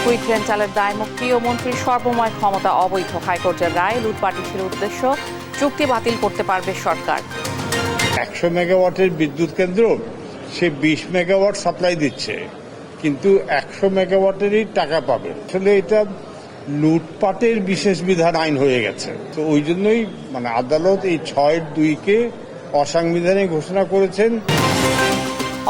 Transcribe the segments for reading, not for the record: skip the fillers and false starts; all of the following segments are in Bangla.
কুইক রেন্টালের দায়মুক্তি ও মন্ত্রীর সর্বময় ক্ষমতা অবৈধ। হাইকোর্টের রায়, লুটপাটের উদ্দেশ্য, চুক্তি বাতিল করতে পারবে সরকার। 100 মেগাওয়াটের বিদ্যুৎ কেন্দ্র সে 20 মেগাওয়াট সাপ্লাই দিচ্ছে, কিন্তু 100 মেগাওয়াটেরই টাকা পাবে। আসলে এটা লুটপাটের বিশেষ বিধান আইন হয়ে গেছে। তো ওই জন্যই আদালত এই 6-2-কে অসাংবিধানিক ঘোষণা করেছেন।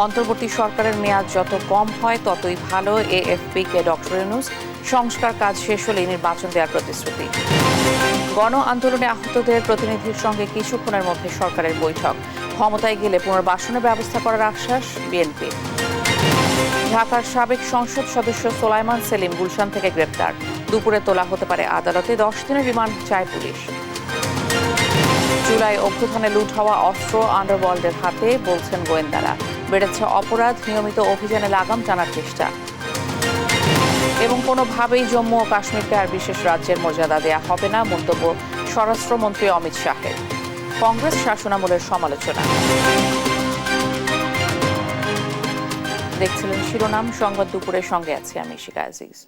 অন্তর্বর্তী সরকারের মেয়াদ যত কম হয় ততই ভালো, এএফপি কে ডক্টর ইউনূস। সংস্কার কাজ শেষ হলে নির্বাচন দেওয়ার প্রতিশ্রুতি। গণ আন্দোলনে আহতদের প্রতিনিধির সঙ্গে কিছুক্ষণের মধ্যে সরকারের বৈঠক। ক্ষমতায় গেলে পুনর্বাসনের ব্যবস্থা করার আশ্বাস বিএনপি। ঢাকার সাবেক সংসদ সদস্য সোলাইমান সেলিম গুলশান থেকে গ্রেপ্তার। দুপুরে তোলা হতে পারে আদালতে। 10 দিনের রিমান্ড চায় পুলিশ। জুলাই অভ্যুত্থানে লুট হওয়া অস্ত্র আন্ডারওয়ার্ল্ডের হাতে, বলছেন গোয়েন্দারা। বেড়েছে অপরাধ, নিয়মিত অভিযানে লাগাম টানার চেষ্টা। এবং কোনোভাবেই জম্মু ও কাশ্মীরকে আর বিশেষ রাজ্যের মর্যাদা দেয়া হবে না, মন্তব্য স্বরাষ্ট্রমন্ত্রী অমিত শাহের। কংগ্রেস শাসনামলের সমালোচনা। দেখছিলেন শিরোনাম সংবাদ দুপুরের, সঙ্গে আছি আমি শিকা আজিজ।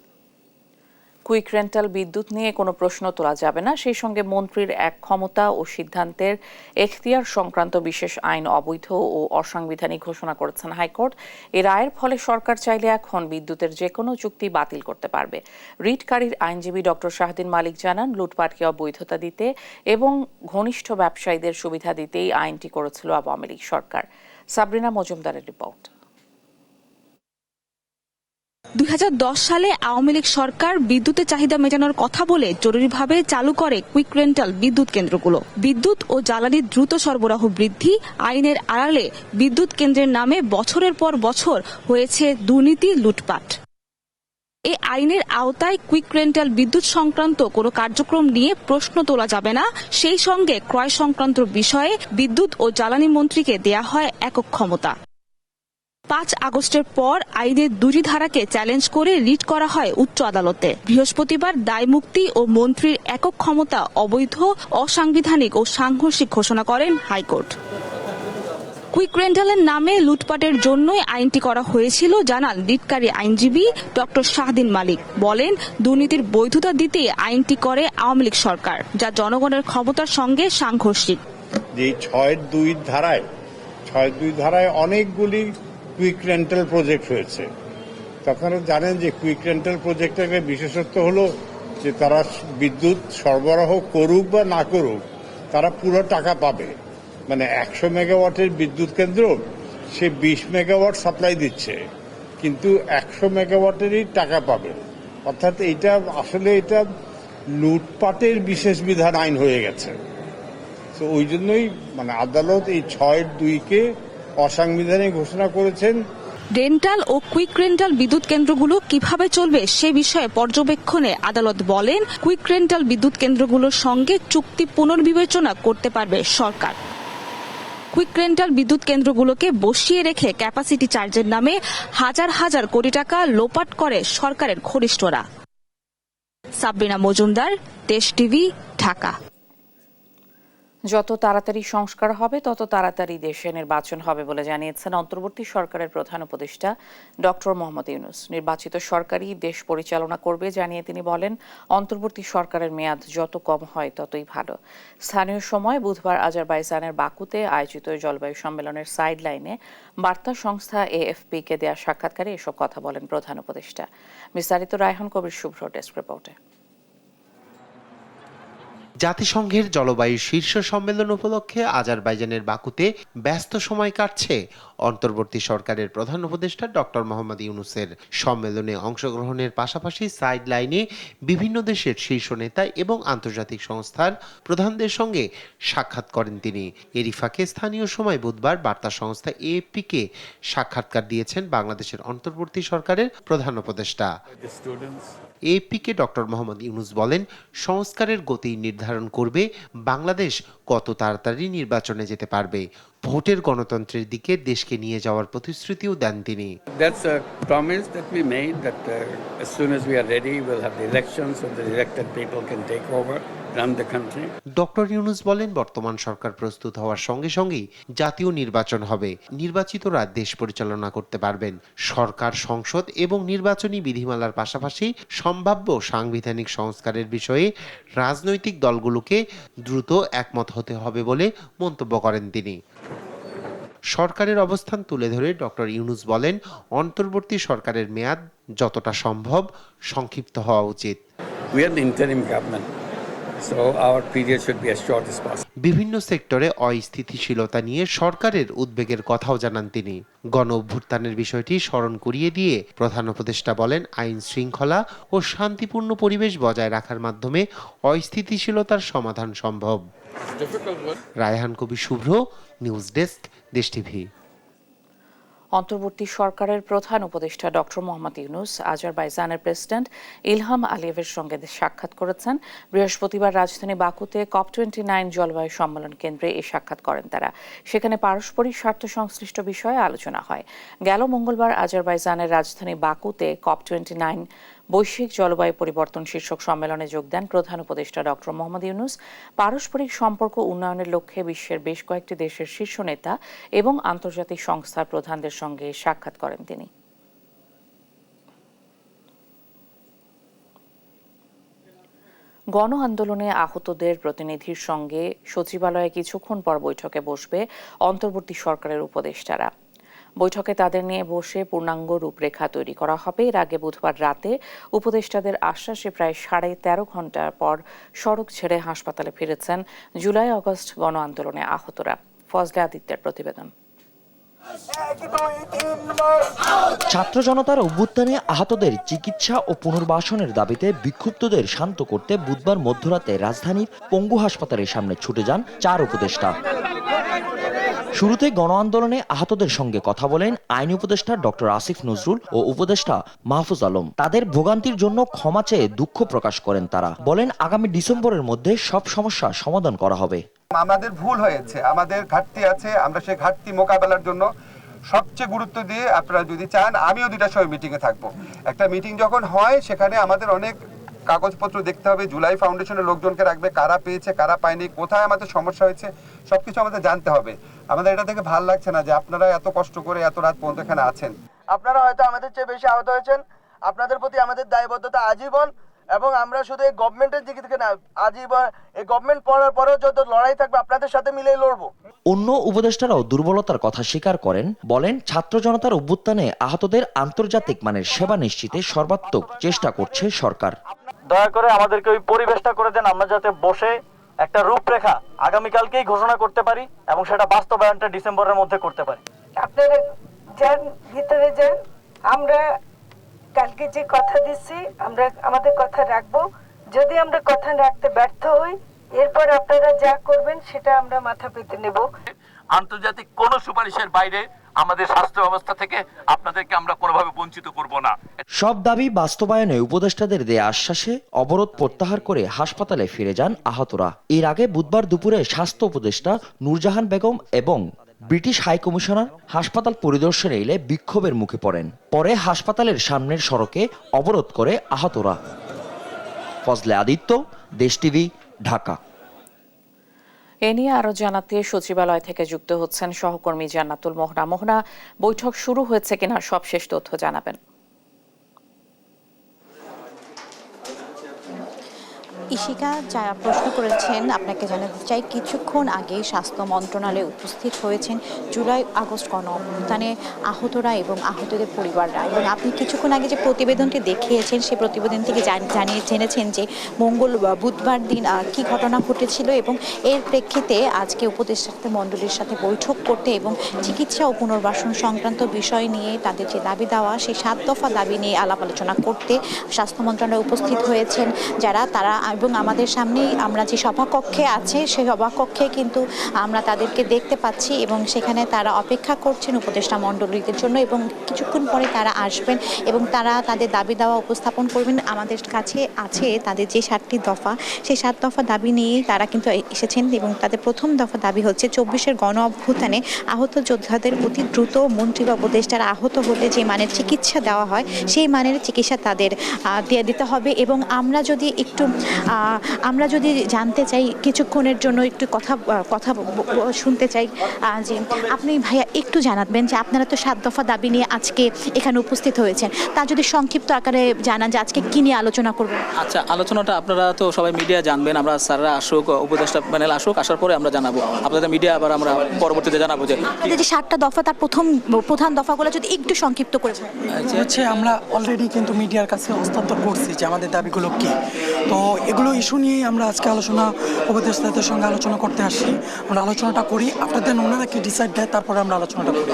কুইক রেন্টাল বিদ্যুৎ নিয়ে কোনো প্রশ্ন তোলা যাবে না, সেই সঙ্গে মন্ত্রীর এক ক্ষমতা ও সিদ্ধান্তের এখতিয়ার সংক্রান্ত বিশেষ আইন অবৈধ ও অসাংবিধানিক ঘোষণা করেছেন হাইকোর্ট। এই রায়ের ফলে সরকার চাইলে এখন বিদ্যুতের যে কোনো চুক্তি বাতিল করতে পারবে। রিটকারীর আইনজীবী ডক্টর শাহদিন মালিক জানান, লুটপাটকে বৈধতা দিতে এবং ঘনিষ্ঠ ব্যবসায়ীদের সুবিধা দিতেই আইনটি করেছিল আওয়ামী লীগ সরকার। সাবরিনা মজুমদারের রিপোর্ট। 2010 সালে আওয়ামী লীগ সরকার বিদ্যুতের চাহিদা মেটানোর কথা বলে জরুরিভাবে চালু করে কুইক রেন্টাল বিদ্যুৎ কেন্দ্রগুলো। বিদ্যুৎ ও জ্বালানির দ্রুত সরবরাহ বৃদ্ধি, আইনের আড়ালে বিদ্যুৎ কেন্দ্রের নামে বছরের পর বছর হয়েছে দুর্নীতি, লুটপাট। এই আইনের আওতায় কুইক রেন্টাল বিদ্যুৎ সংক্রান্ত কোনো কার্যক্রম নিয়ে প্রশ্ন তোলা যাবে না, সেই সঙ্গে ক্রয় সংক্রান্ত বিষয়ে বিদ্যুৎ ও জ্বালানি মন্ত্রীকে দেয়া হয় একক ক্ষমতা। 5 আগস্টের পর আইনের 2টি ধারাকে চ্যালেঞ্জ করে রিট করা হয় উচ্চ আদালতে। বৃহস্পতিবার দায়মুক্তি ও মন্ত্রীর একক ক্ষমতা অবৈধ, অসাংবিধানিক ও সাংঘর্ষিক ঘোষণা করেন হাইকোর্ট। কুইক রেন্টালের নামে লুটপাটের জন্যই আইনটি করা হয়েছিল জানান রিটকারী আইনজীবী ডক্টর শাহদিন মালিক। বলেন, দুর্নীতির বৈধতা দিতে আইনটি করে আওয়ামী লীগ সরকার, যা জনগণের ক্ষমতার সঙ্গে সাংঘর্ষিক। যে 6-2 ধারায় অনেকগুলি কুইক রেন্টাল প্রজেক্ট হয়েছে। তখন জানেন যে কুইক রেন্টাল প্রজেক্টের একটা বিশেষত্ব হলো যে তারা বিদ্যুৎ সরবরাহ করুক বা না করুক, তারা পুরো টাকা পাবে। 100 মেগাওয়াটের বিদ্যুৎ কেন্দ্র সে 20 মেগাওয়াট সাপ্লাই দিচ্ছে, কিন্তু 100 মেগাওয়াটেরই টাকা পাবে। অর্থাৎ এটা লুটপাটের বিশেষ বিধান আইন হয়ে গেছে। তো ওই জন্যই আদালত এই 6-2-কে অসাংবিধানিক ঘোষণা করেছেন। রেন্টাল ও কুইক রেন্টাল বিদ্যুৎ কেন্দ্রগুলো কিভাবে চলবে সে বিষয়ে পর্যবেক্ষণে আদালত বলেন, কুইক রেন্টাল বিদ্যুৎ কেন্দ্রগুলোর সঙ্গে চুক্তি পুনর্বিবেচনা করতে পারবে সরকার। কুইক রেন্টাল বিদ্যুৎ কেন্দ্রগুলোকে বসিয়ে রেখে ক্যাপাসিটি চার্জের নামে হাজার হাজার কোটি টাকা লোপাট করে সরকারের ঘনিষ্ঠরা। সাবরিনা মজুমদার, দেশ টিভি, ঢাকা। যত তাড়াতাড়ি সংস্কার হবে তত তাড়াতাড়ি দেশে নির্বাচন হবে বলে জানিয়েছেন অন্তর্বর্তী সরকারের প্রধান উপদেষ্টা ডক্টর মোহাম্মদ ইউনূস। নির্বাচিত সরকারই দেশ পরিচালনা করবে জানিয়ে তিনি বলেন, অন্তর্বর্তী সরকারের মেয়াদ যত কম হয় ততই ভালো। স্থানীয় সময় বুধবার আজারবাইজানের বাকুতে আয়োজিত জলবায়ু সম্মেলনের সাইড লাইনে বার্তা সংস্থা এএফপি কে দেয়া সাক্ষাৎকারে এসব কথা বলেন প্রধান উপদেষ্টা। বিস্তারিত রায়হান কবির শুভ্র ডেস্ক রিপোর্টে। জাতিসংঘের জলবায়ু শীর্ষ সম্মেলন উপলক্ষে আজারবাইজানের বাকুতে ব্যস্ত সময় কাটছে অন্তর্বর্তী সরকারের প্রধান উপদেষ্টা ডক্টর মোহাম্মদ ইউনূসের। সম্মেলনে অংশগ্রহণের পাশাপাশি সাইড লাইনে বিভিন্ন দেশের শীর্ষ নেতা এবং আন্তর্জাতিক সংস্থার প্রধানদের সঙ্গে সাক্ষাৎ করেন তিনি। এরই ফাঁকে স্থানীয় সময় বুধবার বার্তা সংস্থা এএফপি-কে সাক্ষাৎকার দিয়েছেন বাংলাদেশের অন্তর্বর্তী সরকারের প্রধান উপদেষ্টা। এএফপি-কে ডক্টর মোহাম্মদ ইউনূস বলেন, সংস্কারের গতি নির্ধারণ করবে বাংলাদেশ কত তাড়াতাড়ি নির্বাচনে যেতে পারবে। ভোটের গণতন্ত্রের দিকে দেশকে নিয়ে যাওয়ার প্রতিশ্রুতিও দেন তিনি। That's a promise that we made that as soon as we are ready we'll have the elections so the elected people can take over run the country. Doctor Yunus বলেন, বর্তমান সরকার প্রস্তুত হওয়ার সঙ্গে সঙ্গেই জাতীয় নির্বাচন হবে, নির্বাচিতরা দেশ পরিচালনা করতে পারবেন। সরকার, সংসদ এবং নির্বাচনী বিধিমালার পাশাপাশি সম্ভাব্য সাংবিধানিক সংস্কারের বিষয়ে রাজনৈতিক দলগুলোকে দ্রুত একমত হতে হবে বলে মন্তব্য করেন তিনি। সরকারের অবস্থান তুলে ধরে ডক্টর ইউনূস বলেন, অন্তর্বর্তী সরকারের মেয়াদ যতটা সম্ভব সংক্ষিপ্ত হওয়া উচিত। We are the interim government, so our period should be as short as possible. বিভিন্ন সেক্টরে অস্থিতিশীলতা নিয়ে সরকারের উদ্বেগের কথাও জানান তিনি। গণ অভ্যুত্থানের বিষয়টি স্মরণ করিয়ে দিয়ে প্রধান উপদেষ্টা বলেন, আইন শৃঙ্খলা ও শান্তিপূর্ণ পরিবেশ বজায় রাখার মাধ্যমে অস্থিতিশীলতার সমাধান সম্ভব। রায়হান কবির শুভ্র, নিউজ ডেস্ক, দেশ টিভি। অন্তর্বর্তী সরকারের প্রধান উপদেষ্টা ডক্টর মোহাম্মদ ইউনূস আজারবাইজানের প্রেসিডেন্ট ইলহাম আলিয়েভের সঙ্গে সাক্ষাৎ করেছেন। বৃহস্পতিবার রাজধানী বাকুতে COP29 জলবায়ু সম্মেলন কেন্দ্রে এই সাক্ষাৎ করেন তারা। সেখানে পারস্পরিক স্বার্থ সংশ্লিষ্ট বিষয়ে আলোচনা হয়। গেল মঙ্গলবার আজারবাইজানের রাজধানী বাকুতে COP29 বৈশ্বিক জলবায়ু পরিবর্তন শীর্ষক সম্মেলনে যোগ দেন প্রধান উপদেষ্টা ডক্টর মোহাম্মদ ইউনূস। পারস্পরিক সম্পর্ক উন্নয়নের লক্ষ্যে বিশ্বের বেশ কয়েকটি দেশের শীর্ষ নেতা এবং আন্তর্জাতিক সংস্থার প্রধানদের সঙ্গে সাক্ষাৎ করেন তিনি। গণ আন্দোলনে আহতদের প্রতিনিধির সঙ্গে সচিবালয়ে কিছুক্ষণ পর বৈঠকে বসবে অন্তর্বর্তী সরকারের উপদেষ্টারা। বৈঠকে তাদের নিয়ে বসে পূর্ণাঙ্গ রূপরেখা তৈরি করা হবে। এর আগে বুধবার রাতে উপদেষ্টাদের আশ্বাসে প্রায় 13.5 ঘন্টা পর সড়ক ছেড়ে হাসপাতালে ফিরেছেন জুলাই আগস্ট গণ আন্দোলনে আহতরা। ফজলে আদিত্যের প্রতিবেদন। ছাত্র জনতার অভ্যুত্থানে আহতদের চিকিৎসা ও পুনর্বাসনের দাবিতে বিক্ষুব্ধদের শান্ত করতে বুধবার মধ্যরাতে রাজধানীর পঙ্গু হাসপাতালের সামনে ছুটে যান 4 উপদেষ্টা। শুরুতে গণ আন্দোলনে আহতদের সঙ্গে কথা বলেন আইন উপদেষ্টা ডক্টর আসিফ নজরুল ও উপদেষ্টা মাহফুজ আলম। তাদের ভোগান্তির জন্য ক্ষমা চেয়ে দুঃখ প্রকাশ করেন তারা। বলেন, আগামী ডিসেম্বরের মধ্যে সব সমস্যা সমাধান করা হবে। আমাদের ভুল হয়েছে, আমাদের ঘাটতি আছে, আমরা সেই ঘাটতি মোকাবেলার জন্য সবচেয়ে গুরুত্ব দিয়ে আপনারা যদি চান আমিও 2টার সময় মিটিংয়ে থাকবো। একটা মিটিং যখন হয় সেখানে আমাদের অনেক কাগজপত্র দেখতে হবে, জুলাই ফাউন্ডেশনের লোকজনকে রাখবে, কারা পেয়েছে কারা পায়নি, কোথায় আমাদের সমস্যা হয়েছে সবকিছু আমাদের জানতে হবে। আমাদের এটা থেকে ভালো লাগছে না যে আপনারা এত কষ্ট করে এত রাত পর্যন্ত এখানে আছেন। আপনারা হয়তো আমাদের চেয়ে বেশি আহত হয়েছেন, আপনাদের প্রতি আমাদের দায়বদ্ধতা আজীবন, এবং আমরা শুধু এই গভর্নমেন্টের দিক থেকে না, আজীবন এই গভর্নমেন্ট পড়ার পরেও যত লড়াই থাকবে আপনাদের সাথে মিলেই লড়বো। অন্য উপদেষ্টারাও দুর্বলতার কথা স্বীকার করেন। বলেন, ছাত্র জনতার অভ্যুত্থানে আহতদের আন্তর্জাতিক মানের সেবা নিশ্চিতে সর্বাত্মক চেষ্টা করছে সরকার। দয়া করে আমাদেরকে ওই পরিবেশটা করে দেন, আমরা যাতে বসে একটা রূপরেখা আগামীকালকেই ঘোষণা করতে পারি এবং সেটা বাস্তবায়নটা ডিসেম্বরের মধ্যে করতে পারি। আপনারা যান, ভিতরে যান। আমরা কালকে যে কথা দিচ্ছি আমরা আমাদের কথা রাখবো। যদি আমরা কথা রাখতে ব্যর্থ হই, এরপর আপনারা যা করবেন সেটা আমরা মাথা পেতে নেব। আন্তর্জাতিক কোন সুপারিশের বাইরে আমাদের স্বাস্থ্য ব্যবস্থা থেকে আপনাদেরকে আমরা কোনোভাবে বঞ্চিত করব না। সব দাবি বাস্তবায়নে উপদেষ্টাদের দেয়া আশ্বাসে অবরোধ প্রত্যাহার করে হাসপাতালে ফিরে যান আহতরা। এর আগে বুধবার দুপুরে স্বাস্থ্য উপদেষ্টা নূরজাহান বেগম এবং ব্রিটিশ হাই কমিশনার হাসপাতাল পরিদর্শনে এলে বিক্ষোভের মুখে পড়েন। পরে হাসপাতালের সামনের সড়কে অবরোধ করে আহতরা। ফজলে আদিত্য, দেশ টিভি, ঢাকা। এ নিয়ে আরো জানাতে সচিবালয় থেকে যুক্ত হচ্ছেন সহকর্মী জান্নাতুল মোহনা। মোহনা, বৈঠক শুরু হয়েছে কিনা সবশেষ তথ্য জানাবেন। ইশিকা যারা প্রশ্ন করেছেন আপনাকে জানাতে চাই, কিছুক্ষণ আগে স্বাস্থ্য মন্ত্রণালয়ে উপস্থিত হয়েছেন জুলাই আগস্ট গণ অভ্যুত্থানে আহতরা এবং আহতদের পরিবাররা, এবং আপনি কিছুক্ষণ আগে যে প্রতিবেদনটি দেখিয়েছেন সেই প্রতিবেদন থেকে জেনেছেন যে বুধবার দিন কি ঘটনা ঘটেছিল, এবং এর প্রেক্ষিতে আজকে উপদেষ্টা মণ্ডলীর সাথে বৈঠক করতে এবং চিকিৎসা ও পুনর্বাসন সংক্রান্ত বিষয় নিয়ে তাদের যে দাবি দেওয়া সেই 7 দফা দাবি নিয়ে আলাপ আলোচনা করতে স্বাস্থ্য মন্ত্রণালয়ে উপস্থিত হয়েছেন তারা। এবং আমাদের সামনেই আমরা যে সভাকক্ষে আছে সেই সভাকক্ষে কিন্তু আমরা তাদেরকে দেখতে পাচ্ছি, এবং সেখানে তারা অপেক্ষা করছেন উপদেষ্টা মণ্ডলীদের জন্য, এবং কিছুক্ষণ পরে তারা আসবেন এবং তারা তাদের দাবি দেওয়া উপস্থাপন করবেন। আমাদের কাছে আছে তাদের যে 7টি দফা, সেই 7 দফা দাবি নিয়েই তারা কিন্তু এসেছেন, এবং তাদের প্রথম দফা দাবি হচ্ছে 24-এর গণ অভ্যুত্থানে আহত যোদ্ধাদের অতি দ্রুত মন্ত্রী বা উপদেষ্টারা আহত হলে যে মানের চিকিৎসা দেওয়া হয় সেই মানের চিকিৎসা তাদের দিয়ে দিতে হবে। এবং আমরা যদি একটু আমরা যদি জানতে চাই কিছুক্ষণের জন্য একটু শুনতে চাই যে আপনি ভাইয়া একটু জানাবেন যে আপনারা তো 7 দফা দাবি নিয়ে আজকে এখানে উপস্থিত হয়েছেন, তা যদি সংক্ষিপ্ত আকারে জানান যে আজকে কি নিয়ে আলোচনা করবেন। আচ্ছা, আলোচনাটা আপনারা তো সবাই মিডিয়া জানবেন, আমরা স্যাররা আসুক, উপদেষ্টা প্যানেল আসুক, আসার পরে আমরা জানাবো আপনাদের মিডিয়া, আবার আমরা পরবর্তীতে জানাবো যে আপনাদের যে 7টা দফা তার প্রধান দফাগুলো যদি একটু সংক্ষিপ্ত করে হচ্ছে আমরা অলরেডি কিন্তু মিডিয়ার কাছে হস্তান্তর করছি যে আমাদের দাবিগুলো কী। তো এগুলো ইস্যু নিয়েই আমরা আজকে আলোচনা উপদেষ্টাদের সঙ্গে আলোচনা করতে আসি। আমরা আলোচনাটা করি, আপনাদের ওনারা কি ডিসাইড দেয় তারপরে আমরা আলোচনাটা করি।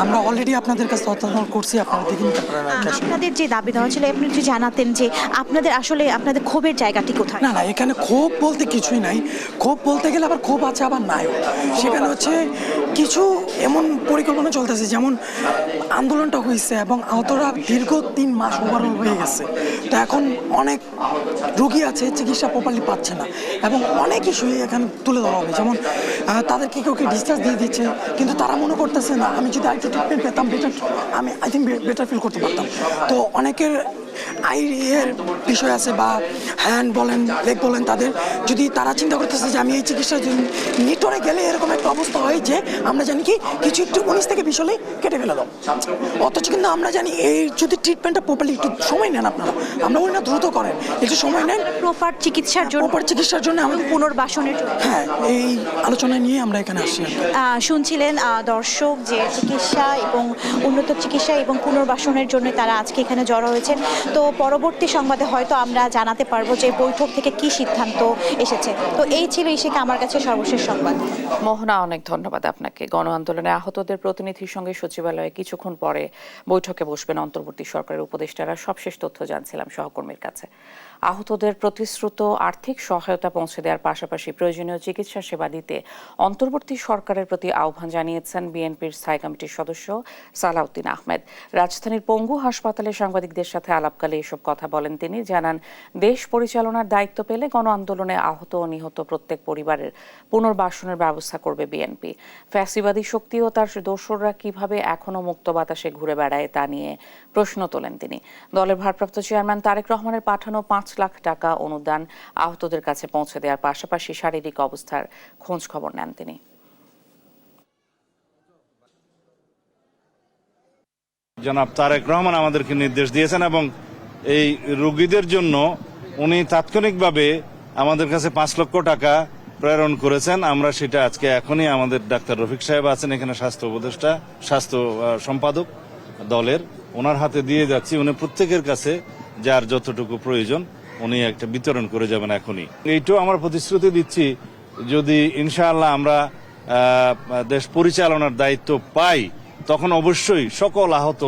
আমরা অলরেডি আপনাদের কাছে হস্তান্তর করছি, আপনারা দেখে নিতে পারেন। আপনাদের যে দাবি দেওয়া ছিল আপনি যদি জানাতেন যে আপনাদের আসলে আপনাদের ক্ষোভের জায়গাটি কোথায়? না, এখানে ক্ষোভ বলতে কিছুই নাই। ক্ষোভ বলতে গেলে আবার ক্ষোভ আছে আবার নাই। সেখানে হচ্ছে কিছু এমন পরিকল্পনা চলতেছে, যেমন আন্দোলনটা হয়েছে এবং আহতরা দীর্ঘ 3 মাস ওভারঅল হয়ে গেছে। তো এখন অনেক রোগী আছে চিকিৎসা প্রপারলি পাচ্ছে না, এবং অনেক ইস্যুই এখানে তুলে ধরা হবে। যেমন তাদেরকে কেউ ডিসচার্জ দিয়ে দিচ্ছে, কিন্তু তারা মনে করতেছে না আমি যদি আরেকটু ট্রিটমেন্ট পেতাম আমি আই থিঙ্ক বেটার ফিল করতে পারতাম। তো অনেকের আইয়ের বিষয় আছে, বা হ্যান্ড বলেন লেগ বলেন, তাদের যদি তারা চিন্তা করতেছে যে আমি এই চিকিৎসা নিটরে গেলে এরকম একটা অবস্থা হয় যে আমরা জানি কি কিছু একটু 19 থেকে 20 হলেই কেটে ফেলে দাও, অথচ কিন্তু আমরা জানি এই যদি ট্রিটমেন্টটা প্রপারলি একটু সময় নেন আপনারা, আমরা বলি না দ্রুত করেন, একটু সময় নেন প্রপার চিকিৎসার জন্য আমাদের পুনর্বাসনের জন্য। হ্যাঁ, এই আলোচনা নিয়ে আমরা এখানে আসছি। শুনছিলেন দর্শক যে চিকিৎসা এবং উন্নত চিকিৎসা এবং পুনর্বাসনের জন্য তারা আজকে এখানে জড়ো হয়েছেন। তো পরবর্তী সংবাদে হয়তো আমরা জানাতে পারবো যে বৈঠক থেকে কি সিদ্ধান্ত এসেছে। তো এই ছিল ইশিকা আমার কাছে সর্বশেষ সংবাদ। মোহনা, অনেক ধন্যবাদ আপনাকে। গণ আন্দোলনে আহতদের প্রতিনিধির সঙ্গে সচিবালয়ে কিছুক্ষণ পরে বৈঠকে বসবেন অন্তর্বর্তী সরকারের উপদেষ্টারা। সবশেষ তথ্য জানছিলাম সহকর্মীর কাছে। আহতদের প্রতিশ্রুত আর্থিক সহায়তা পৌঁছে দেওয়ার পাশাপাশি প্রয়োজনীয় চিকিৎসা সেবা দিতে অন্তর্বর্তী সরকারের প্রতি আহ্বান জানিয়েছেন বিএনপির স্থায়ী কমিটির সদস্য সালাউদ্দিন আহমেদ। রাজধানীর পঙ্গু হাসপাতালে সাংবাদিকদের সাথে আলাপকালে এসব কথা বলেন তিনি। জানান, দেশ পরিচালনার দায়িত্ব পেলে গণ আন্দোলনে আহত ও নিহত প্রত্যেক পরিবারের পুনর্বাসনের ব্যবস্থা করবে বিএনপি। ফ্যাসিবাদী শক্তি ও তার দোসররা কিভাবে এখনো মুক্ত বাতাসে ঘুরে বেড়ায় তা নিয়ে প্রশ্ন তোলেন তিনি। দলের ভারপ্রাপ্ত চেয়ারম্যান তারেক রহমানের পাঠানো 5 লাখ টাকা অনুদান আহতদের কাছে পৌঁছে দেওয়ার পাশাপাশি শারীরিক অবস্থার খোঁজ খবর নেন তিনি। জনাব তারেক রহমান আমাদেরকে নির্দেশ দিয়েছেন এবং এই রোগীদের জন্য উনি তাৎক্ষণিকভাবে আমাদের কাছে 5 লক্ষ টাকা প্রেরণ করেছেন। আমরা সেটা আজকে এখনই আমাদের ডাক্তার রফিক সাহেব আছেন এখানে, স্বাস্থ্য উপদেষ্টা, স্বাস্থ্য সম্পাদক দলের, ওনার হাতে দিয়ে যাচ্ছি। উনি প্রত্যেকের কাছে যার যতটুকু প্রয়োজন উনি একটা বিতরণ করে যাবেন এখনই। এইটাও আমরা প্রতিশ্রুতি দিচ্ছি, যদি ইনশাআল্লাহ আমরা দেশ পরিচালনার দায়িত্ব পাই তখন অবশ্যই সকল আহত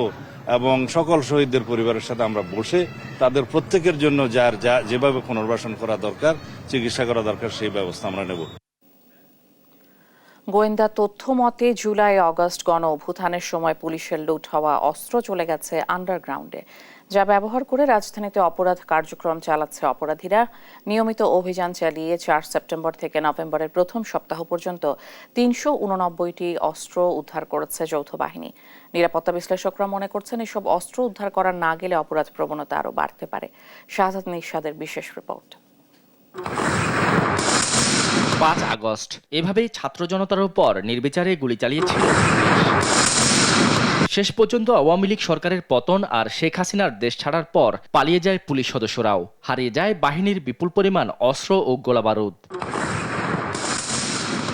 এবং সকল শহীদদের পরিবারের সাথে আমরা বসে তাদের প্রত্যেকের জন্য যার যেভাবে পুনর্বাসন করা দরকার, চিকিৎসা করা দরকার, সেই ব্যবস্থা আমরা নেব। গোয়েন্দা তথ্য মতে জুলাই আগস্ট গণ অভ্যুত্থানের সময় পুলিশের লুট হওয়া অস্ত্র চলে গেছে আন্ডারগ্রাউন্ডে, যা ব্যবহার করে রাজধানীতে অপরাধ কার্যক্রম চালাচ্ছে অপরাধীরা। নিয়মিত অভিযান চালিয়ে 4 সেপ্টেম্বর থেকে নভেম্বরের প্রথম সপ্তাহ পর্যন্ত 389টি অস্ত্র উদ্ধার করেছে যৌথ বাহিনী। নিরাপত্তা বিশ্লেষকরা মনে করছেন এসব অস্ত্র উদ্ধার করা না গেলে অপরাধ প্রবণতা আরও বাড়তে পারে। শাহাদাত নিশাদের বিশেষ রিপোর্ট। 5 আগস্ট এভাবেই ছাত্র জনতার উপর নির্বিচারে গুলি চালিয়েছিল। শেষ পর্যন্ত আওয়ামী লীগ সরকারের পতন আর শেখ হাসিনার দেশ ছাড়ার পর পালিয়ে যায় পুলিশ সদস্যরাও, হারিয়ে যায় বাহিনীর বিপুল পরিমাণ অস্ত্র ও গোলাবারুদ।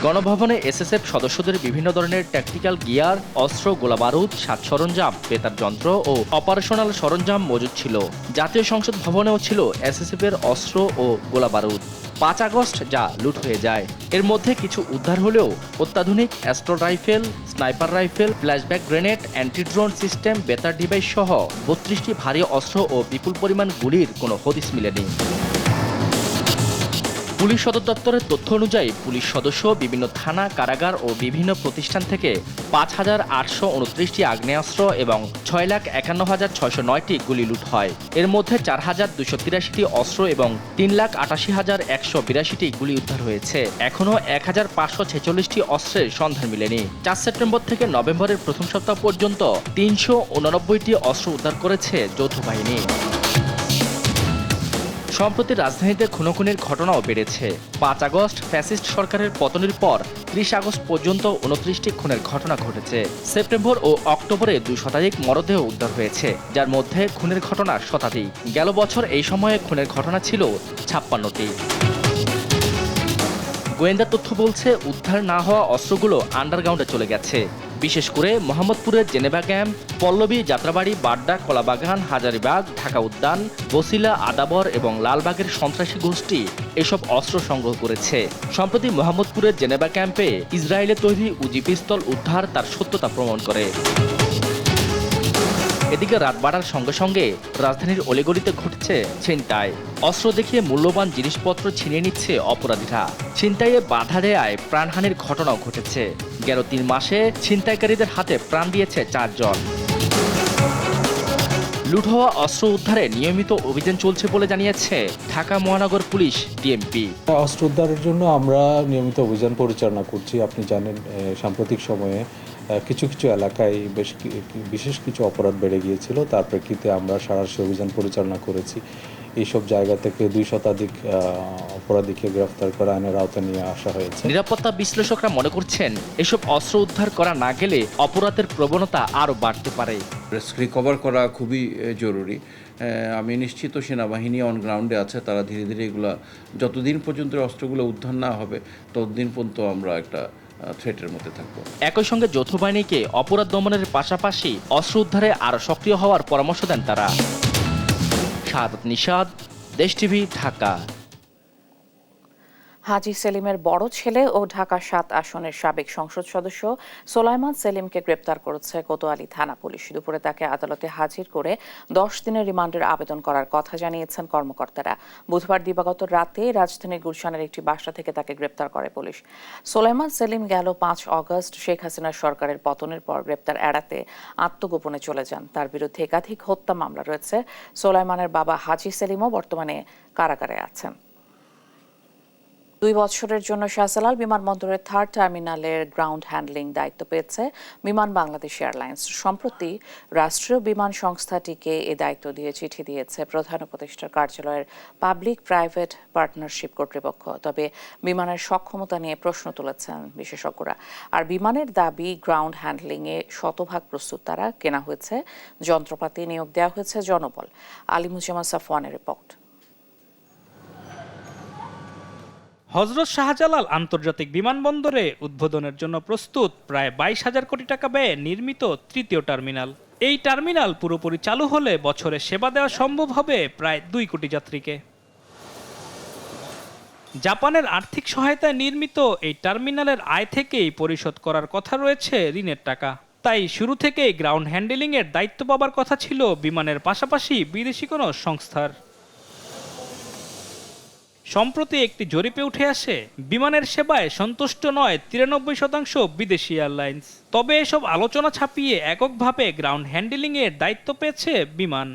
গণভবনে এসএসএফ সদস্যদের বিভিন্ন ধরনের ট্যাকটিক্যাল গিয়ার, অস্ত্র, গোলাবারুদ, সাজ সরঞ্জাম, বেতার যন্ত্র ও অপারেশনাল সরঞ্জাম মজুদ ছিল। জাতীয় সংসদ ভবনেও ছিল এসএসএফ এর অস্ত্র ও গোলাবারুদ। 5 আগস্ট যা লুট হয়ে যায়, এর মধ্যে কিছু উদ্ধার হলেও অত্যাধুনিক astro rifle, sniper rifle, flashback grenade, anti drone system, বেতার ডিভাইস সহ 32টি ভারী অস্ত্র ও বিপুল পরিমাণ গুলির কোনো হদিস মিলেনি। পুলিশ সদর দপ্তরের তথ্য অনুযায়ী পুলিশ সদস্য, বিভিন্ন থানা, কারাগার ও বিভিন্ন প্রতিষ্ঠান থেকে 5,829টি আগ্নেয়াস্ত্র এবং 6,51,609টি গুলি লুট হয়। এর মধ্যে 4,283টি অস্ত্র এবং 3,88,182টি গুলি উদ্ধার হয়েছে। এখনও 1,546টি অস্ত্রের সন্ধান মিলেনি। 4 সেপ্টেম্বর থেকে নভেম্বরের প্রথম সপ্তাহ পর্যন্ত 389টি অস্ত্র উদ্ধার করেছে যৌথ বাহিনী। সম্প্রতি রাজধানীতে খুনোখুনির ঘটনাও বেড়েছে। 5 আগস্ট ফ্যাসিস্ট সরকারের পতনের পর 30 আগস্ট পর্যন্ত 29টি খুনের ঘটনা ঘটেছে। সেপ্টেম্বর ও অক্টোবরে 2 শতাধিক মরদেহ উদ্ধার হয়েছে, যার মধ্যে খুনের ঘটনা শতাধিক। গেল বছর এই সময়ে খুনের ঘটনা ছিল 56টি। গোয়েন্দা তথ্য বলছে উদ্ধার না হওয়া অস্ত্রগুলো আন্ডারগ্রাউন্ডে চলে গেছে। বিশেষ করে মোহাম্মদপুরের জেনেভা ক্যাম্প, পল্লবী, যাত্রাবাড়ি, বাড্ডা, কলাবাগান, হাজারীবাগ, ঢাকা উদ্যান, বসিলা, আদাবর এবং লালবাগের সন্ত্রাসী গোষ্ঠী এসব অস্ত্র সংগ্রহ করেছে। সম্প্রতি মোহাম্মদপুরের জেনেভা ক্যাম্পে ইসরায়েলের তৈরি উজি পিস্তল উদ্ধার তার সত্যতা প্রমাণ করে। এদিকে রাত বাড়ার সঙ্গে সঙ্গে রাজধানীর অলিগলিতে ঘটছে ছিনতাই। অস্ত্র দেখিয়ে মূল্যবান জিনিসপত্র ছিনিয়ে নিচ্ছে অপরাধীরা। ছিনতাইয়ে বাধা দেয়ায় প্রাণহানির ঘটনাও ঘটেছে। গেল 3 মাসে ছিনতাইকারীদের হাতে প্রাণ দিয়েছে 4 জন। লুট হওয়া অস্ত্র উদ্ধারে নিয়মিত অভিযান চলছে বলে জানিয়েছে ঢাকা মহানগর পুলিশ ডিএমপি। অস্ত্র উদ্ধারের জন্য আমরা নিয়মিত অভিযান পরিচালনা করছি। আপনি জানেন সাম্প্রতিক সময়ে কিছু কিছু এলাকায় বিশেষ কিছু অপরাধ বেড়ে গিয়েছিল, তার প্রেক্ষিতে আমরা সারাশি অভিযান পরিচালনা করেছি। এইসব জায়গা থেকে 2 শতাধিক অপরাধীকে গ্রেফতার করে আইনের আওতায় নিয়ে আসা হয়েছে। নিরাপত্তা বিশ্লেষকরা মনে করছেন এসব অস্ত্র উদ্ধার করা না গেলে অপরাধের প্রবণতা আরও বাড়তে পারে। রিকভার করা খুবই জরুরি। আমি নিশ্চিত সেনাবাহিনী অন গ্রাউন্ডে আছে, তারা ধীরে ধীরে এগুলা যতদিন পর্যন্ত অস্ত্রগুলো উদ্ধার না হবে ততদিন পর্যন্ত আমরা একটা থ্রেটের মধ্যে থাকবো। একই সঙ্গে যৌথ বাহিনীকে অপরাধ দমনের পাশাপাশি অস্ত্র উদ্ধারে আরও সক্রিয় হওয়ার পরামর্শ দেন তারা। শাহাদাত নিশাদ, দেশ টিভি, ঢাকা। হাজী সেলিমের বড় ছেলে ও ঢাকা 7 আসনের সাবেক সংসদ সদস্য সোলাইমান সেলিমকে গ্রেপ্তার করেছে কোতোয়ালি থানা পুলিশ। দুপুরে তাকে আদালতে হাজির করে 10 দিনের রিমান্ডের আবেদন করার কথা জানিয়েছেন কর্মকর্তারা। বুধবার দিবাগত রাতে রাজধানীর গুলশানের একটি বাসা থেকে তাকে গ্রেপ্তার করে পুলিশ। সোলাইমান সেলিম গেল 5 আগস্ট শেখ হাসিনার সরকারের পতনের পর গ্রেপ্তার এড়াতে আত্মগোপনে চলে যান। তার বিরুদ্ধে একাধিক হত্যা মামলা রয়েছে। সোলাইমানের বাবা হাজী সেলিমও বর্তমানে কারাগারে আছেন। 2 বছরের জন্য শাহজালাল বিমানবন্দরের 3rd টার্মিনালের গ্রাউন্ড হ্যান্ডলিং দায়িত্ব পেয়েছে বিমান বাংলাদেশ এয়ারলাইন্স। সম্প্রতি রাষ্ট্রীয় বিমান সংস্থাটিকে এ দায়িত্ব দিয়ে চিঠি দিয়েছে প্রধান উপদেষ্টার কার্যালয়ের পাবলিক প্রাইভেট পার্টনারশিপ কর্তৃপক্ষ। তবে বিমানের সক্ষমতা নিয়ে প্রশ্ন তুলেছেন বিশেষজ্ঞরা। আর বিমানের দাবি গ্রাউন্ড হ্যান্ডলিংয়ে শতভাগ প্রস্তুত তারা। কেনা হয়েছে যন্ত্রপাতি, নিয়োগ দেওয়া হয়েছে জনবল। আলিমুজ্জামান সাফওয়ানের রিপোর্ট। হযরত শাহজালাল আন্তর্জাতিক বিমানবন্দরে উদ্বোধনের জন্য প্রস্তুত প্রায় 22,000 কোটি টাকা ব্যয়ে নির্মিত 3য় টার্মিনাল। এই টার্মিনাল পুরোপুরি চালু হলে বছরে সেবা দেওয়া সম্ভব হবে প্রায় 2 কোটি যাত্রীকে। জাপানের আর্থিক সহায়তায় নির্মিত এই টার্মিনালের আয় থেকেই পরিশোধ করার কথা রয়েছে ঋণের টাকা। তাই শুরু থেকেই গ্রাউন্ড হ্যান্ডলিংয়ের দায়িত্ব পাবার কথা ছিল বিমানের পাশাপাশি বিদেশি কোনো সংস্থার। সম্প্রতি একটি জরিপে উঠে আসে বিমানের সেবায় সন্তুষ্ট নয় 93% বিদেশি এয়ারলাইন্স। তবে এসব আলোচনা ছাপিয়ে এককভাবে গ্রাউন্ড হ্যান্ডলিংয়ের দায়িত্ব পেয়েছে বিমান।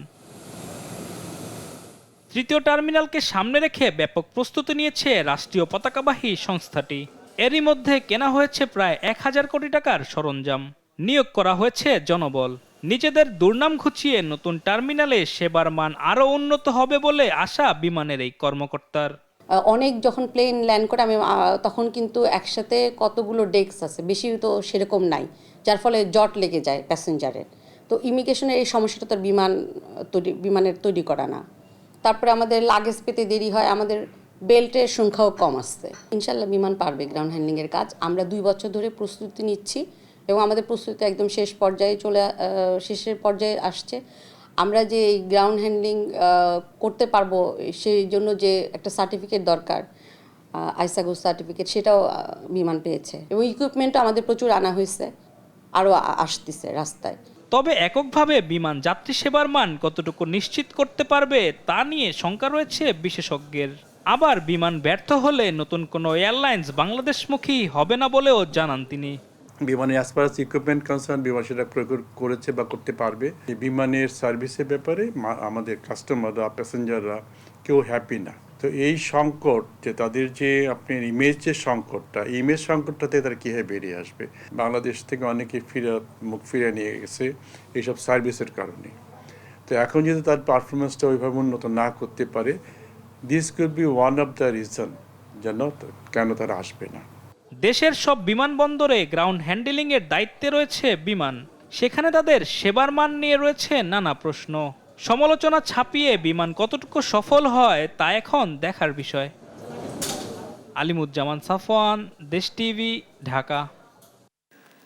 3য় টার্মিনালকে সামনে রেখে ব্যাপক প্রস্তুতি নিয়েছে রাষ্ট্রীয় পতাকাবাহী সংস্থাটি। এরই মধ্যে কেনা হয়েছে প্রায় 1,000 কোটি টাকার সরঞ্জাম, নিয়োগ করা হয়েছে জনবল। নিজেদের দুর্নাম ঘুচিয়ে নতুন টার্মিনালে সেবার মান আরও উন্নত হবে বলে আশা বিমানের এই কর্মকর্তার। অনেক যখন প্লেন ল্যান্ড করে আমি তখন কিন্তু একসাথে কতগুলো ডেস্ক আছে, বেশি তো সেরকম নাই, যার ফলে জট লেগে যায় প্যাসেঞ্জারের। তো ইমিগ্রেশনের এই সমস্যাটা তো বিমানের তৈরি করা না। তারপরে আমাদের লাগেজ পেতে দেরি হয়, আমাদের বেল্টের সংখ্যাও কম আসছে। ইনশাল্লাহ বিমান পারবে গ্রাউন্ড হ্যান্ডলিংয়ের কাজ। আমরা 2 বছর ধরে প্রস্তুতি নিচ্ছি এবং আমাদের প্রস্তুতি একদম শেষের পর্যায়ে আসছে। আমরা যে এই গ্রাউন্ড হ্যান্ডলিং করতে পারবো সেই জন্য যে একটা সার্টিফিকেট দরকার, আইসাগো সার্টিফিকেট, সেটাও বিমান পেয়েছে এবং ইকুইপমেন্টও আমাদের প্রচুর আনা হয়েছে, আরও আসতেছে রাস্তায়। তবে এককভাবে বিমান যাত্রী সেবার মান কতটুকু নিশ্চিত করতে পারবে তা নিয়ে শঙ্কা রয়েছে বিশেষজ্ঞের। আবার বিমান ব্যর্থ হলে নতুন কোনো এয়ারলাইন্স বাংলাদেশমুখী হবে না বলেও জানান তিনি। বিমানের অ্যাজ পার ইকুইপমেন্ট কনসার্ন বিমান সেটা প্রয়োগ করেছে বা করতে পারবে। এই বিমানের সার্ভিসের ব্যাপারে আমাদের কাস্টমাররা, প্যাসেঞ্জাররা কেউ হ্যাপি না। তো এই সংকট যে তাদের যে আপনার ইমেজ যে সংকটটা, এই ইমেজ সংকটটাতে তারা কীভাবে বেরিয়ে আসবে। বাংলাদেশ থেকে অনেকে মুখ ফিরে নিয়ে গেছে এইসব সার্ভিসের কারণে। তো এখন যদি তার পারফরমেন্সটা ওইভাবে উন্নত না করতে পারে, this could be one of the reason যেন কেন তারা আসবে না। দেশের সব বিমানবন্দরে গ্রাউন্ড হ্যান্ডেলিং এর দায়িত্বে রয়েছে বিমান, সেখানে তাদের সেবার মান নিয়ে রয়েছে নানা প্রশ্ন। সমালোচনা ছাপিয়ে বিমান কতটুকু সফল হয় তা এখন দেখার বিষয়। আলিমুজ্জামান সাফওয়ান, দেশ টিভি, ঢাকা।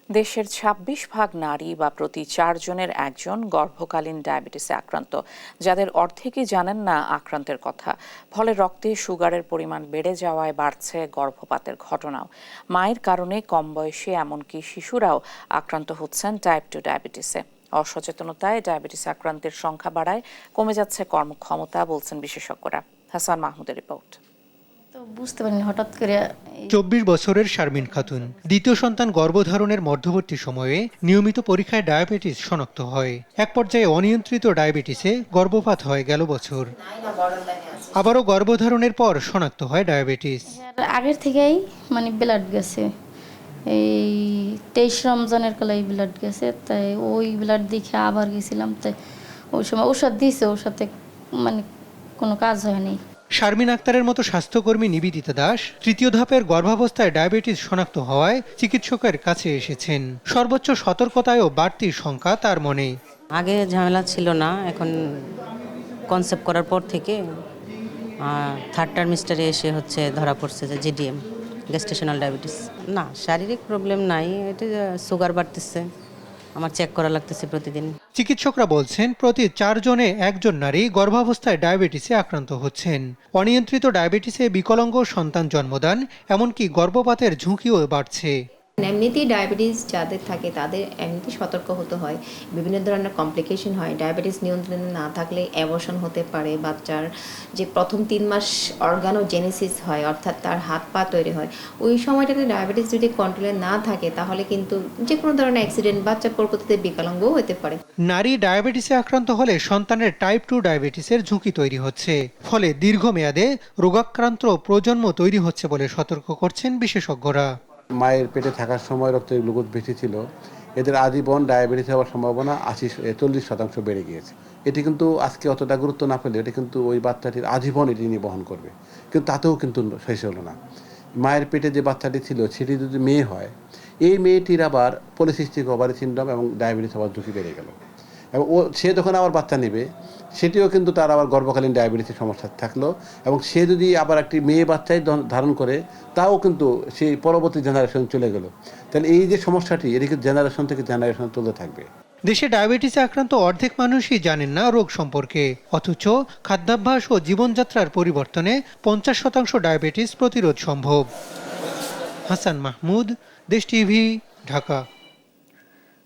দেশের ২৬% নারী বা প্রতি ৪ জনের একজন গর্ভকালীন ডায়াবেটিসে আক্রান্ত, যাদের অর্ধেকই জানেন না আক্রান্তের কথা। ফলে রক্তে সুগারের পরিমাণ বেড়ে যাওয়ায় বাড়ছে গর্ভপাতের ঘটনাও। মায়ের কারণে কম বয়সে এমনকি শিশুরাও আক্রান্ত হচ্ছেন টাইপ 2 ডায়াবেটিসে। অসচেতনতায় ডায়াবেটিস আক্রান্তের সংখ্যা বাড়ায়, কমে যাচ্ছে কর্মক্ষমতা, বলছেন বিশেষজ্ঞরা। হাসান মাহমুদের রিপোর্ট। বুঝতে পারিনি হঠাৎ করে। ২৪ বছরের শারমিন খাতুন দ্বিতীয় সন্তান গর্ভধারণের মধ্যবর্তী সময়ে নিয়মিত পরীক্ষায় ডায়াবেটিস শনাক্ত হয়। এক পর্যায়ে অনিয়ন্ত্রিত ডায়াবেটিসে গর্ভপাত হয় গেল বছর। আবারও গর্ভধারণের পর শনাক্ত হয় ডায়াবেটিস। আগের থেকেই ব্লাড গেছে, এই 23 রমজানের কালাই ব্লাড গেছে, তাই ওই ব্লাড দেখে আবার গেছিলাম। তাই ওই সময় ওষুধ দিয়েছে, ওর সাথে কোনো কাজ হয়নি। শারমিন আক্তারের মতো স্বাস্থ্যকর্মী নিবেদিতা দাস তৃতীয় ধাপের গর্ভাবস্থায় ডায়াবেটিস শনাক্ত হওয়ায় চিকিৎসকের কাছে এসেছেন। সর্বোচ্চ সতর্কতায়ও বাড়তি শঙ্কা তার মনে। আগে ঝামেলা ছিল না, এখন কনসেপ্ট করার পর থেকে থার্ড টার্মিস্টারে এসে ধরা পড়ছে যে জিডিএম, গেস্টেশনাল ডায়াবেটিস। না, শারীরিক প্রবলেম নাই, এটা সুগার বাড়তেছে, আমার চেক করা লাগতেছে প্রতিদিন। চিকিৎসকরা বলছেন প্রতি 4 জনে একজন নারী গর্ভাবস্থায় ডায়াবেটিসে আক্রান্ত হচ্ছেন। অনিয়ন্ত্রিত ডায়াবেটিসে বিকলাঙ্গ সন্তান জন্মদান, এমনকি গর্ভপাতের ঝুঁকিও বাড়ছে। এমনিতেই ডায়াবেটিস যাদের থাকে তাদের এমনিতেই সতর্ক হতে হয়। বিভিন্ন ধরনের কমপ্লিকেশন হয়। ডায়াবেটিস নিয়ন্ত্রণে না থাকলে অ্যাবর্শন হতে পারে। বাচ্চার যে প্রথম 3 মাস অর্গানোজেনেসিস হয়, অর্থাৎ তার হাত পা তৈরি হয়, ওই সময়টাতে ডায়াবেটিস যদি কন্ট্রোলে না থাকে তাহলে কিন্তু যে কোনো ধরনের অ্যাক্সিডেন্ট বাচ্চা পরবর্তীতে বিকলাঙ্গও হতে পারে। নারী ডায়াবেটিসে আক্রান্ত হলে সন্তানের টাইপ 2 ডায়াবেটিসের ঝুঁকি তৈরি হচ্ছে। ফলে দীর্ঘমেয়াদে রোগাক্রান্ত প্রজন্ম তৈরি হচ্ছে বলে সতর্ক করছেন বিশেষজ্ঞরা। মায়ের পেটে থাকার সময় রক্তের গ্লুকোজ বেশি ছিল, এদের আজীবন ডায়াবেটিস হওয়ার সম্ভাবনা 40% বেড়ে গিয়েছে। এটি কিন্তু আজকে অতটা গুরুত্ব না পেলে এটা কিন্তু ওই বাচ্চাটির আজীবন এটি নিয়ে বহন করবে, কিন্তু তাতেও কিন্তু শেষ হলো না। মায়ের পেটে যে বাচ্চাটি ছিল সেটি যদি মেয়ে হয়, এই মেয়েটির আবার পলিসিস্টিক ওভারি সিনড্রোম এবং ডায়াবেটিস হওয়ার ঝুঁকি বেড়ে গেল। এবং সে যখন আবার বাচ্চা নেবে সেটিও কিন্তু তার আবার গর্ভকালীন ডায়াবেটিসের সমস্যা থাকলো, এবং সে যদি আবার একটি মেয়ে বাচ্চাই ধারণ করে তাও কিন্তু সেই পরবর্তী জেনারেশন চলে গেল। তাহলে এই যে সমস্যাটি এটি জেনারেশন থেকে জেনারেশন চলতে থাকবে। দেশে ডায়াবেটিসে আক্রান্ত অর্ধেক মানুষই জানেন না রোগ সম্পর্কে, অথচ খাদ্যাভ্যাস ও জীবনযাত্রার পরিবর্তনে 50% ডায়াবেটিস প্রতিরোধ সম্ভব। হাসান মাহমুদ, দেশ টিভি, ঢাকা।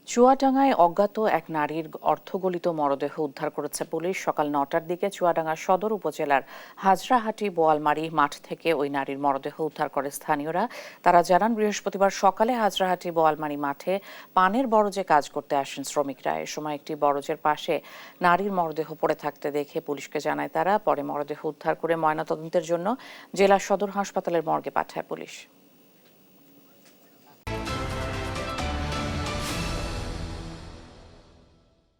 চুয়াডাঙ্গায় অজ্ঞাত এক নারীর অর্ধগলিত মরদেহ উদ্ধার করেছে পুলিশ। সকাল 9টার দিকে চুয়াডাঙ্গা সদর উপজেলার হাজরাহাটি বোয়ালমারি মাঠ থেকে ওই নারীর মরদেহ উদ্ধার করে স্থানীয়রা। তারা জানান, বৃহস্পতিবার সকালে হাজরাহাটি বোয়ালমারি মাঠে পানের বরজে কাজ করতে আসেন শ্রমিকরা। এ সময় একটি বরজের পাশে নারীর মরদেহ পড়ে থাকতে দেখে পুলিশকে জানায় তারা। পরে মরদেহ উদ্ধার করে ময়নাতদন্তের জন্য জেলা সদর হাসপাতালের মর্গে পাঠায় পুলিশ।